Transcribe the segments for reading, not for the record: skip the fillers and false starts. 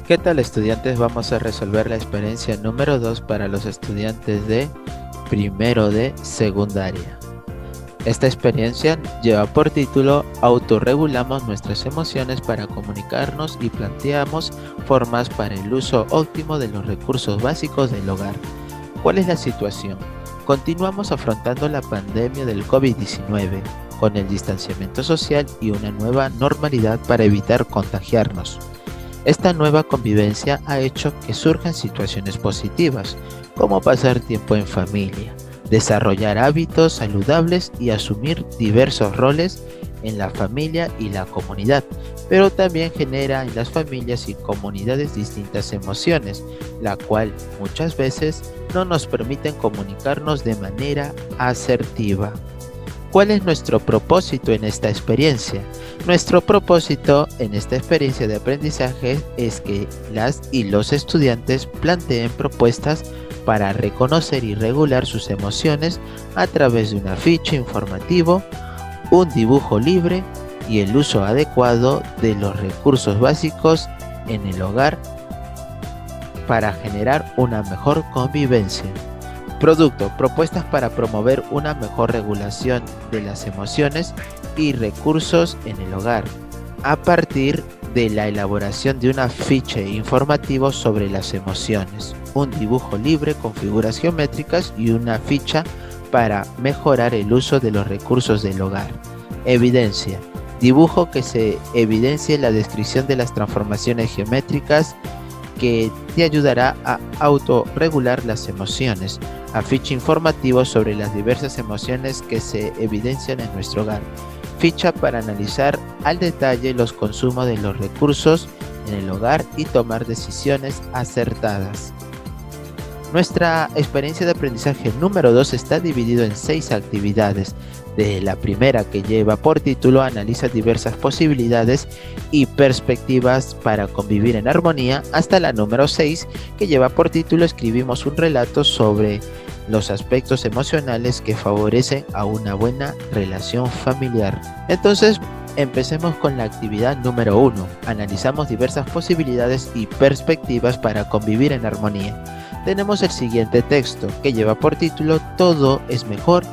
¿Qué tal, estudiantes? Vamos a resolver la experiencia número 2 para los estudiantes de primero de secundaria. Esta experiencia lleva por título "Autorregulamos nuestras emociones para comunicarnos y planteamos formas para el uso óptimo de los recursos básicos del hogar". ¿Cuál es la situación? Continuamos afrontando la pandemia del COVID-19 con el distanciamiento social y una nueva normalidad para evitar contagiarnos. Esta nueva convivencia ha hecho que surjan situaciones positivas, como pasar tiempo en familia, desarrollar hábitos saludables y asumir diversos roles en la familia y la comunidad, pero también genera en las familias y comunidades distintas emociones, la cual muchas veces no nos permiten comunicarnos de manera asertiva. ¿Cuál es nuestro propósito en esta experiencia? Nuestro propósito en esta experiencia de aprendizaje es que las y los estudiantes planteen propuestas para reconocer y regular sus emociones a través de una ficha informativo, un dibujo libre y el uso adecuado de los recursos básicos en el hogar para generar una mejor convivencia. Producto: propuestas para promover una mejor regulación de las emociones y recursos en el hogar, a partir de la elaboración de una ficha informativa sobre las emociones, un dibujo libre con figuras geométricas y una ficha para mejorar el uso de los recursos del hogar. Evidencia: dibujo que se evidencie la descripción de las transformaciones geométricas que te ayudará a autorregular las emociones. Afiche informativo sobre las diversas emociones que se evidencian en nuestro hogar. Ficha para analizar al detalle los consumos de los recursos en el hogar y tomar decisiones acertadas. Nuestra experiencia de aprendizaje número 2 está dividido en 6 actividades. Desde la primera, que lleva por título "Analiza diversas posibilidades y perspectivas para convivir en armonía", hasta la número 6, que lleva por título "Escribimos un relato sobre los aspectos emocionales que favorecen a una buena relación familiar". Entonces, empecemos con la actividad número 1. Analizamos diversas posibilidades y perspectivas para convivir en armonía. Tenemos el siguiente texto, que lleva por título "Todo es mejor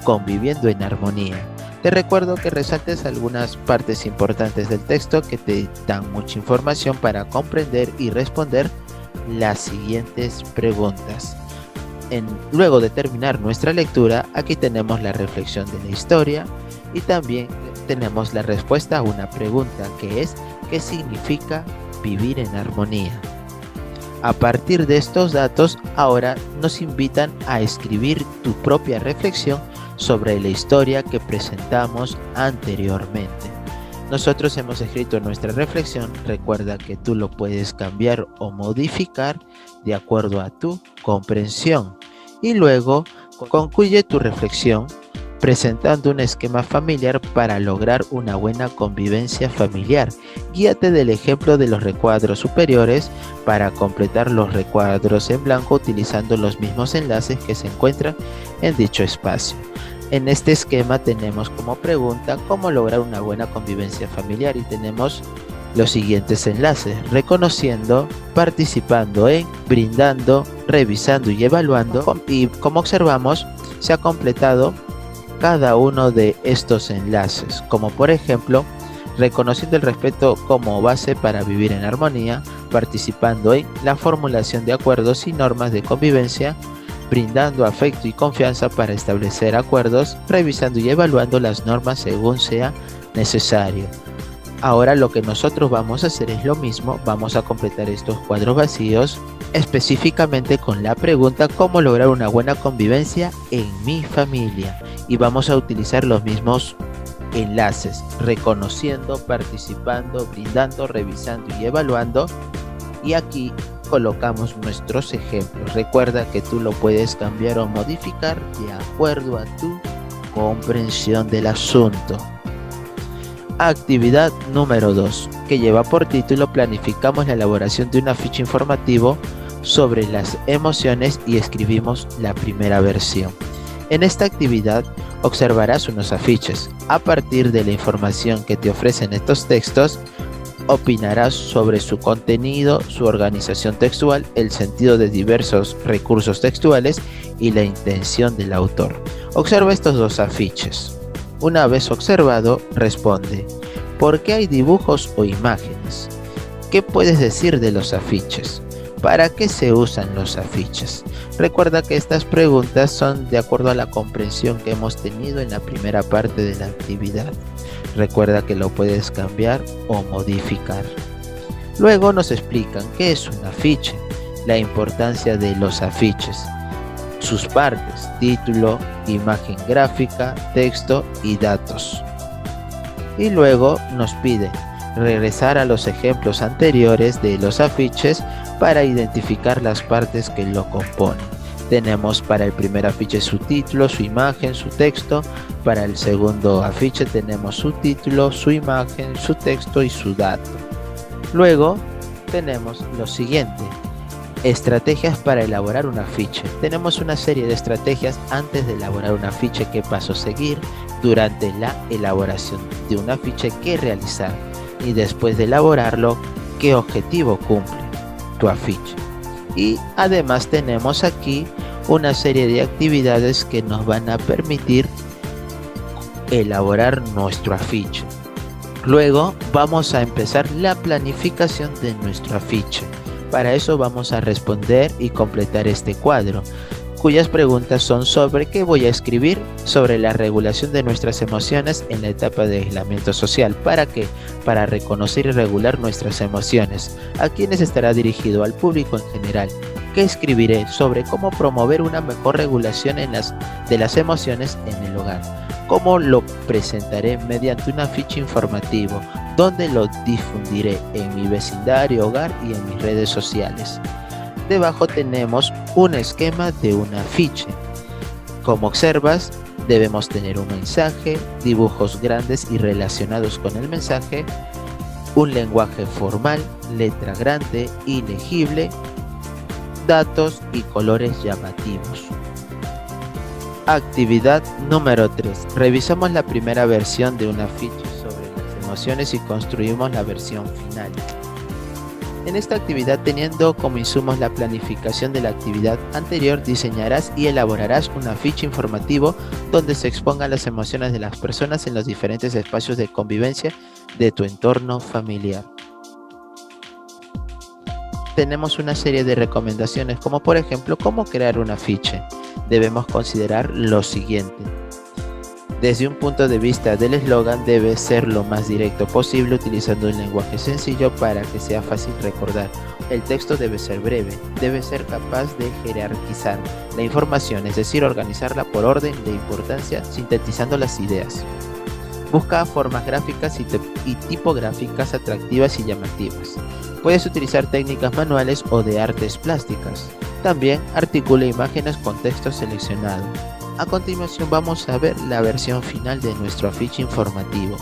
conviviendo en armonía". Te recuerdo que resaltes algunas partes importantes del texto que te dan mucha información para comprender y responder las siguientes preguntas. Luego de terminar nuestra lectura, aquí tenemos la reflexión de la historia y también tenemos la respuesta a una pregunta, que es: ¿qué significa vivir en armonía? A partir de estos datos, ahora nos invitan a escribir tu propia reflexión sobre la historia que presentamos anteriormente. Nosotros hemos escrito nuestra reflexión. Recuerda que tú lo puedes cambiar o modificar de acuerdo a tu comprensión. Y luego concluye tu reflexión presentando un esquema familiar para lograr una buena convivencia familiar. Guíate del ejemplo de los recuadros superiores para completar los recuadros en blanco utilizando los mismos enlaces que se encuentran en dicho espacio. En este esquema tenemos como pregunta cómo lograr una buena convivencia familiar y tenemos los siguientes enlaces: reconociendo, participando en, brindando, revisando y evaluando. Y como observamos, se ha completado cada uno de estos enlaces, como por ejemplo, reconociendo el respeto como base para vivir en armonía, participando en la formulación de acuerdos y normas de convivencia, brindando afecto y confianza para establecer acuerdos, revisando y evaluando las normas según sea necesario. Ahora lo que nosotros vamos a hacer es lo mismo. Vamos a completar estos cuadros vacíos específicamente con la pregunta ¿cómo lograr una buena convivencia en mi familia? Y vamos a utilizar los mismos enlaces: reconociendo, participando, brindando, revisando y evaluando. Y aquí colocamos nuestros ejemplos. Recuerda que tú lo puedes cambiar o modificar de acuerdo a tu comprensión del asunto. Actividad número 2, que lleva por título "Planificamos la elaboración de una ficha informativa sobre las emociones y escribimos la primera versión". En esta actividad observarás unos afiches. A partir de la información que te ofrecen estos textos, opinarás sobre su contenido, su organización textual, el sentido de diversos recursos textuales y la intención del autor. Observa estos dos afiches. Una vez observado, responde: ¿por qué hay dibujos o imágenes? ¿Qué puedes decir de los afiches? ¿Para qué se usan los afiches? Recuerda que estas preguntas son de acuerdo a la comprensión que hemos tenido en la primera parte de la actividad. Recuerda que lo puedes cambiar o modificar. Luego nos explican qué es un afiche, la importancia de los afiches, sus partes, título, imagen gráfica, texto y datos. Y luego nos pide regresar a los ejemplos anteriores de los afiches para identificar las partes que lo componen. Tenemos para el primer afiche su título, su imagen, su texto. Para el segundo afiche tenemos su título, su imagen, su texto y su dato. Luego tenemos lo siguiente: estrategias para elaborar un afiche. Tenemos una serie de estrategias antes de elaborar un afiche, qué paso seguir, durante la elaboración de un afiche, qué realizar, y después de elaborarlo, qué objetivo cumple tu afiche. Y además tenemos aquí una serie de actividades que nos van a permitir elaborar nuestro afiche. Luego vamos a empezar la planificación de nuestro afiche. Para eso vamos a responder y completar este cuadro, cuyas preguntas son sobre qué voy a escribir, sobre la regulación de nuestras emociones en la etapa de aislamiento social. ¿Para qué? Para reconocer y regular nuestras emociones. ¿A quiénes estará dirigido? Al público en general. ¿Qué escribiré? Sobre cómo promover una mejor regulación de las emociones en el hogar. ¿Cómo lo presentaré? Mediante un afiche informativo. ¿Dónde lo difundiré? En mi vecindario, hogar y en mis redes sociales. Debajo tenemos un esquema de un afiche. Como observas, debemos tener un mensaje, dibujos grandes y relacionados con el mensaje, un lenguaje formal, letra grande y legible, datos y colores llamativos. Actividad número 3. Revisamos la primera versión de un afiche sobre las emociones y construimos la versión final. En esta actividad, teniendo como insumos la planificación de la actividad anterior, diseñarás y elaborarás un afiche informativo donde se expongan las emociones de las personas en los diferentes espacios de convivencia de tu entorno familiar. Tenemos una serie de recomendaciones, como por ejemplo, cómo crear un afiche. Debemos considerar lo siguiente. Desde un punto de vista del eslogan, debe ser lo más directo posible, utilizando un lenguaje sencillo para que sea fácil recordar. El texto debe ser breve, debe ser capaz de jerarquizar la información, es decir, organizarla por orden de importancia, sintetizando las ideas. Busca formas gráficas y tipográficas atractivas y llamativas. Puedes utilizar técnicas manuales o de artes plásticas. También articula imágenes con texto seleccionado. A continuación vamos a ver la versión final de nuestro afiche informativo.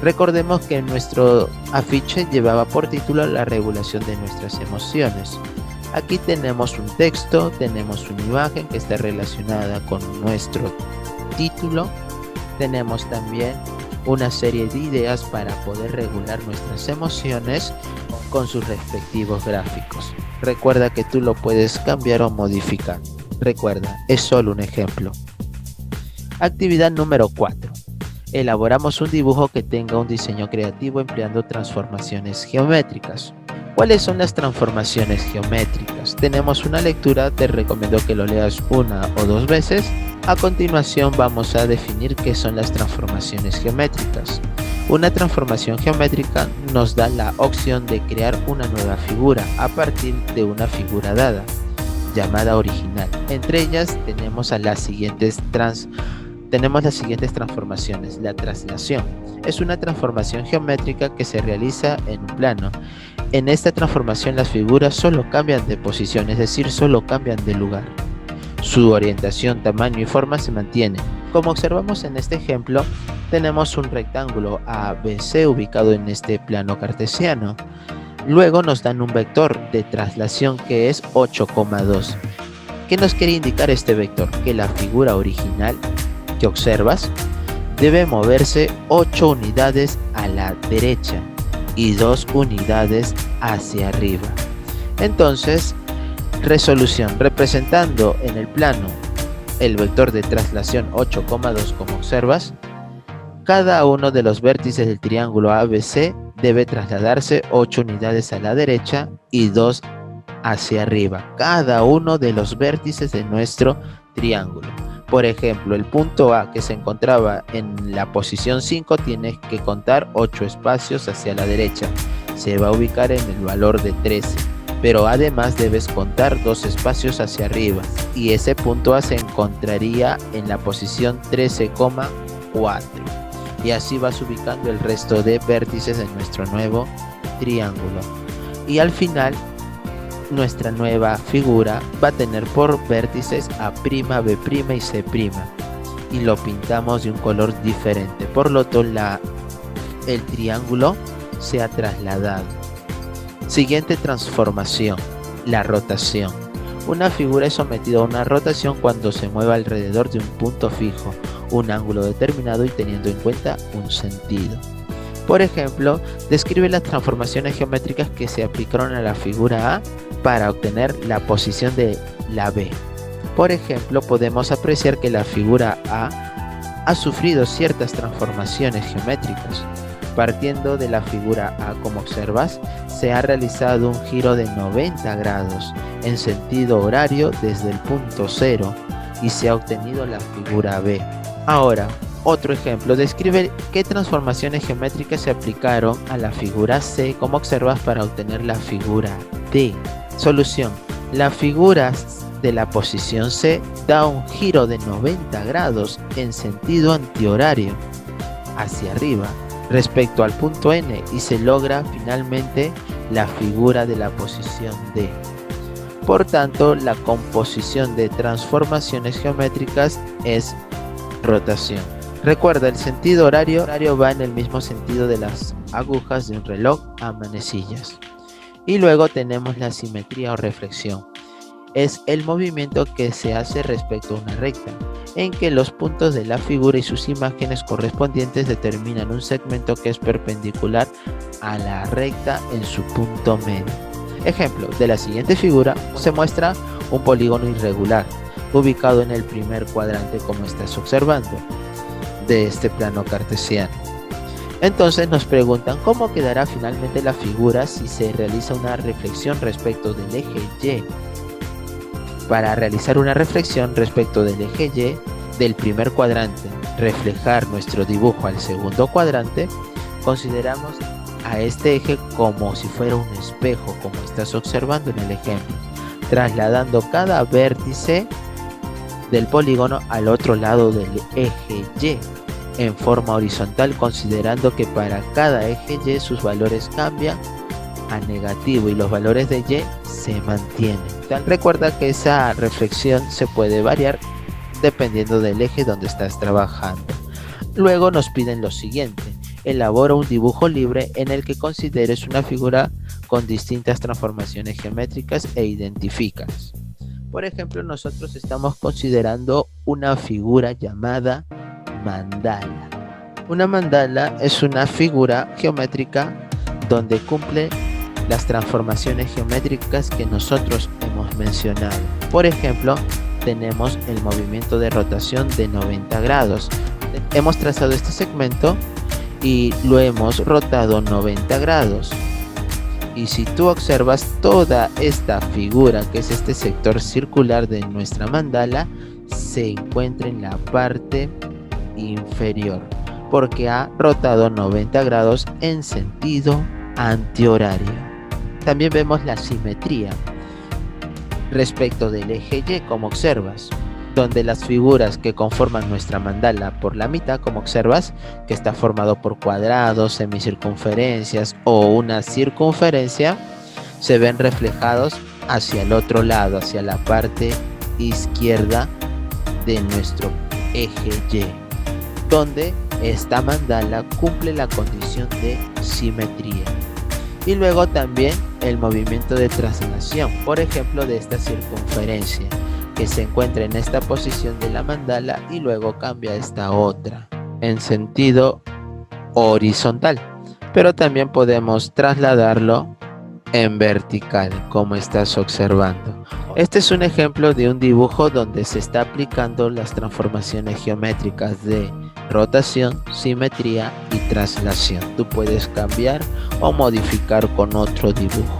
Recordemos que nuestro afiche llevaba por título la regulación de nuestras emociones. Aquí tenemos un texto, tenemos una imagen que está relacionada con nuestro título. Tenemos también una serie de ideas para poder regular nuestras emociones con sus respectivos gráficos. Recuerda que tú lo puedes cambiar o modificar. Recuerda, es solo un ejemplo. Actividad número 4. Elaboramos un dibujo que tenga un diseño creativo empleando transformaciones geométricas. ¿Cuáles son las transformaciones geométricas? Tenemos una lectura, te recomiendo que lo leas una o dos veces. A continuación vamos a definir qué son las transformaciones geométricas. Una transformación geométrica nos da la opción de crear una nueva figura a partir de una figura dada, llamada original. Entre ellas tenemos las siguientes transformaciones. La traslación es una transformación geométrica que se realiza en un plano. En esta transformación las figuras solo cambian de posición, es decir, solo cambian de lugar. Su orientación, tamaño y forma se mantienen. Como observamos en este ejemplo, tenemos un rectángulo ABC ubicado en este plano cartesiano. Luego nos dan un vector de traslación que es 8,2. ¿Qué nos quiere indicar este vector? Que la figura original que observas debe moverse 8 unidades a la derecha y 2 unidades hacia arriba. Entonces, resolución. Representando en el plano el vector de traslación 8,2 como observas, cada uno de los vértices del triángulo ABC debe trasladarse 8 unidades a la derecha y 2 hacia arriba. Cada uno de los vértices de nuestro triángulo. Por ejemplo, el punto A que se encontraba en la posición 5 tiene que contar 8 espacios hacia la derecha. Se va a ubicar en el valor de 13. Pero además debes contar 2 espacios hacia arriba. Y ese punto A se encontraría en la posición 13,4. Y así vas ubicando el resto de vértices de nuestro nuevo triángulo. Y al final, nuestra nueva figura va a tener por vértices A', B' y C'. Y lo pintamos de un color diferente. Por lo tanto, el triángulo se ha trasladado. Siguiente transformación, la rotación. Una figura es sometida a una rotación cuando se mueve alrededor de un punto fijo, un ángulo determinado y teniendo en cuenta un sentido. Por ejemplo, describe las transformaciones geométricas que se aplicaron a la figura A para obtener la posición de la B. Por ejemplo, podemos apreciar que la figura A ha sufrido ciertas transformaciones geométricas. Partiendo de la figura A, como observas, se ha realizado un giro de 90 grados en sentido horario desde el punto 0 y se ha obtenido la figura B. Ahora, otro ejemplo, describe qué transformaciones geométricas se aplicaron a la figura C, como observas, para obtener la figura D. Solución. La figura de la posición C da un giro de 90 grados en sentido antihorario hacia arriba respecto al punto N y se logra finalmente la figura de la posición D. Por tanto, la composición de transformaciones geométricas es rotación. Recuerda, el sentido horario va en el mismo sentido de las agujas de un reloj a manecillas. Y luego tenemos la simetría o reflexión. Es el movimiento que se hace respecto a una recta, en que los puntos de la figura y sus imágenes correspondientes determinan un segmento que es perpendicular a la recta en su punto medio. Ejemplo, de la siguiente figura se muestra un polígono irregular, ubicado en el primer cuadrante como estás observando, de este plano cartesiano. Entonces nos preguntan cómo quedará finalmente la figura si se realiza una reflexión respecto del eje Y. Para realizar una reflexión respecto del eje Y del primer cuadrante, reflejar nuestro dibujo al segundo cuadrante, consideramos a este eje como si fuera un espejo, como estás observando en el ejemplo, trasladando cada vértice del polígono al otro lado del eje Y en forma horizontal, considerando que para cada eje Y sus valores cambian a negativo y los valores de Y se mantienen. Recuerda que esa reflexión se puede variar dependiendo del eje donde estás trabajando. Luego nos piden lo siguiente: elabora un dibujo libre en el que consideres una figura con distintas transformaciones geométricas e identificas. Por ejemplo, nosotros estamos considerando una figura llamada mandala. Una mandala es una figura geométrica donde cumple las transformaciones geométricas que nosotros hemos mencionado. Por ejemplo, tenemos el movimiento de rotación de 90 grados. Hemos trazado este segmento y lo hemos rotado 90 grados. Y si tú observas toda esta figura, que es este sector circular de nuestra mandala, se encuentra en la parte inferior, porque ha rotado 90 grados en sentido antihorario. También vemos la simetría respecto del eje Y, como observas, donde las figuras que conforman nuestra mandala por la mitad, como observas, que está formado por cuadrados, semicircunferencias o una circunferencia, se ven reflejados hacia el otro lado, hacia la parte izquierda de nuestro eje Y, donde esta mandala cumple la condición de simetría. Y luego también el movimiento de traslación, por ejemplo, de esta circunferencia, que se encuentra en esta posición de la mandala y luego cambia a esta otra en sentido horizontal. pero también podemos trasladarlo en vertical, como estás observando. Este es un ejemplo de un dibujo donde se está aplicando las transformaciones geométricas de rotación, simetría y traslación. Tú puedes cambiar o modificar con otro dibujo.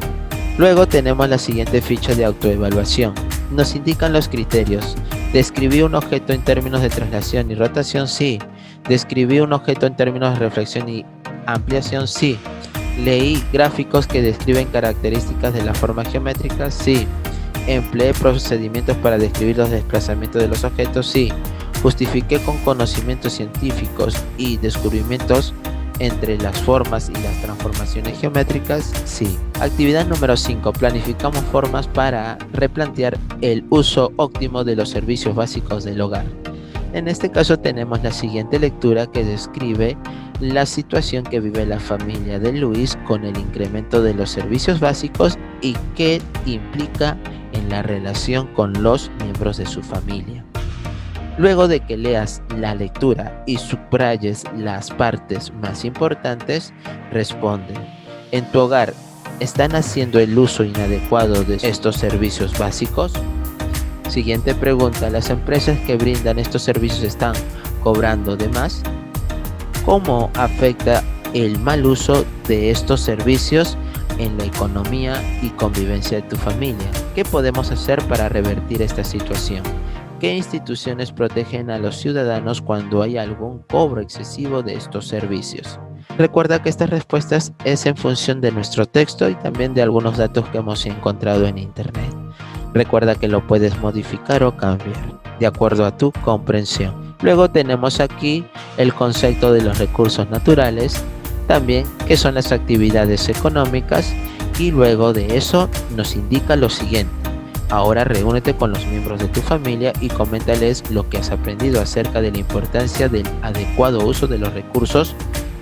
Luego tenemos la siguiente ficha de autoevaluación. Nos indican los criterios. ¿Describí un objeto en términos de traslación y rotación? Sí. ¿Describí un objeto en términos de reflexión y ampliación? Sí. ¿Leí gráficos que describen características de la forma geométrica? Sí. ¿Empleé procedimientos para describir los desplazamientos de los objetos? Sí. ¿Justifiqué con conocimientos científicos y descubrimientos entre las formas y las transformaciones geométricas? Sí. Actividad número 5. Planificamos formas para replantear el uso óptimo de los servicios básicos del hogar. En este caso tenemos la siguiente lectura que describe la situación que vive la familia de Luis con el incremento de los servicios básicos y qué implica en la relación con los miembros de su familia. Luego de que leas la lectura y subrayes las partes más importantes, responde: ¿en tu hogar están haciendo el uso inadecuado de estos servicios básicos? Siguiente pregunta: ¿las empresas que brindan estos servicios están cobrando de más? ¿Cómo afecta el mal uso de estos servicios en la economía y convivencia de tu familia? ¿Qué podemos hacer para revertir esta situación? ¿Qué instituciones protegen a los ciudadanos cuando hay algún cobro excesivo de estos servicios? Recuerda que estas respuestas es en función de nuestro texto y también de algunos datos que hemos encontrado en internet. Recuerda que lo puedes modificar o cambiar de acuerdo a tu comprensión. Luego tenemos aquí el concepto de los recursos naturales, también qué son las actividades económicas, y luego de eso nos indica lo siguiente: ahora reúnete con los miembros de tu familia y coméntales lo que has aprendido acerca de la importancia del adecuado uso de los recursos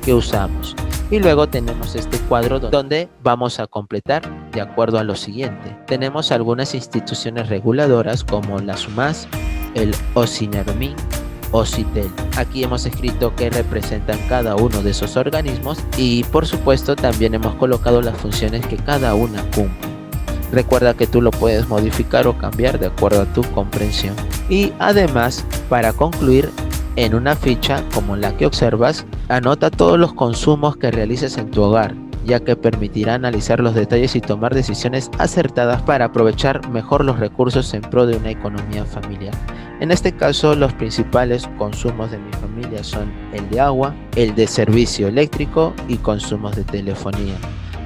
que usamos. Y luego tenemos este cuadro donde vamos a completar de acuerdo a lo siguiente. Tenemos algunas instituciones reguladoras como la SUMAS, el OSINERMIN, OSITEL. Aquí hemos escrito qué representan cada uno de esos organismos y por supuesto también hemos colocado las funciones que cada una cumple. Recuerda que tú lo puedes modificar o cambiar de acuerdo a tu comprensión. Y además, para concluir, en una ficha como la que observas, anota todos los consumos que realices en tu hogar, ya que permitirá analizar los detalles y tomar decisiones acertadas para aprovechar mejor los recursos en pro de una economía familiar. En este caso, los principales consumos de mi familia son el de agua, el de servicio eléctrico y consumos de telefonía,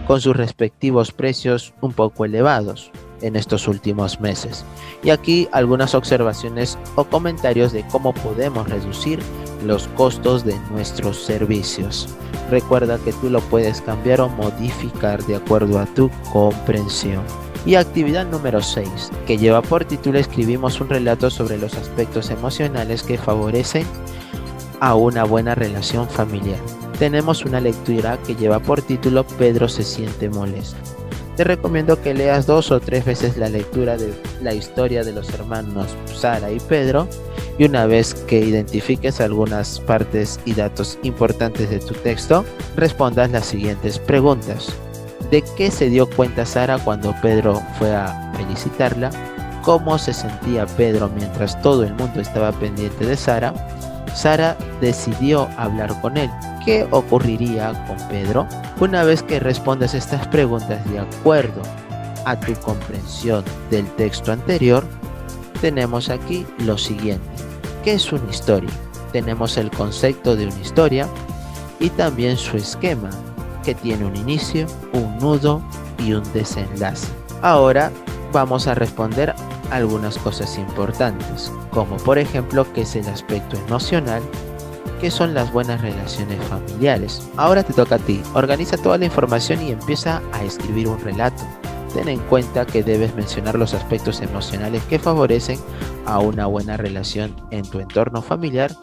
con sus respectivos precios un poco elevados en estos últimos meses. Y aquí algunas observaciones o comentarios de cómo podemos reducir los costos de nuestros servicios. Recuerda que tú lo puedes cambiar o modificar de acuerdo a tu comprensión. Y actividad número 6, que lleva por título escribimos un relato sobre los aspectos emocionales que favorecen a una buena relación familiar. Tenemos una lectura que lleva por título Pedro se siente molesto. Te recomiendo que leas 2 o 3 veces la lectura de la historia de los hermanos Sara y Pedro, y una vez que identifiques algunas partes y datos importantes de tu texto, respondas las siguientes preguntas. ¿De qué se dio cuenta Sara cuando Pedro fue a felicitarla? ¿Cómo se sentía Pedro mientras todo el mundo estaba pendiente de Sara? Sara decidió hablar con él. ¿Qué ocurriría con Pedro? Una vez que respondas estas preguntas de acuerdo a tu comprensión del texto anterior, tenemos aquí lo siguiente. ¿Qué es una historia? Tenemos el concepto de una historia y también su esquema, que tiene un inicio, un nudo y un desenlace. Ahora vamos a responder algunas cosas importantes, como por ejemplo qué es el aspecto emocional, qué son las buenas relaciones familiares. Ahora te toca a ti. Organiza toda la información y empieza a escribir un relato. Ten en cuenta que debes mencionar los aspectos emocionales que favorecen a una buena relación en tu entorno familiar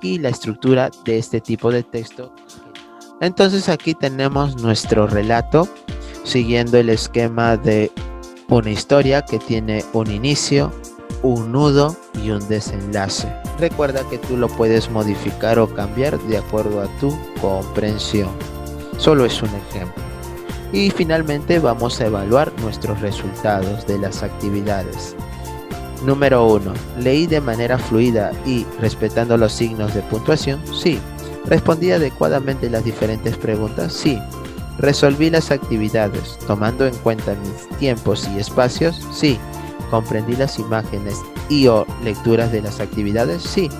y la estructura de este tipo de texto. Entonces aquí tenemos nuestro relato siguiendo el esquema de una historia que tiene un inicio, un nudo y un desenlace. Recuerda que tú lo puedes modificar o cambiar de acuerdo a tu comprensión. Solo es un ejemplo. Y finalmente vamos a evaluar nuestros resultados de las actividades. Número 1. ¿Leí de manera fluida y respetando los signos de puntuación? Sí. ¿Respondí adecuadamente las diferentes preguntas? Sí. ¿Resolví las actividades tomando en cuenta mis tiempos y espacios? Sí. ¿Comprendí las imágenes y o lecturas de las actividades? Sí.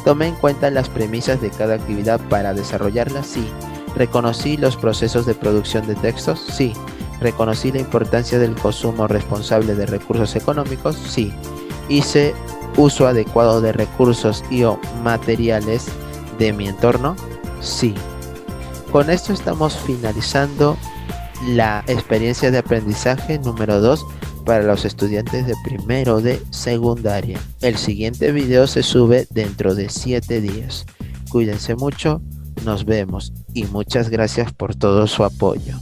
¿Tomé en cuenta las premisas de cada actividad para desarrollarlas? Sí. ¿Reconocí los procesos de producción de textos? Sí. ¿Reconocí la importancia del consumo responsable de recursos económicos? Sí. ¿Hice uso adecuado de recursos y o materiales de mi entorno? Sí. Con esto estamos finalizando la experiencia de aprendizaje número 2 para los estudiantes de primero de secundaria. El siguiente video se sube dentro de 7 días. Cuídense mucho, nos vemos y muchas gracias por todo su apoyo.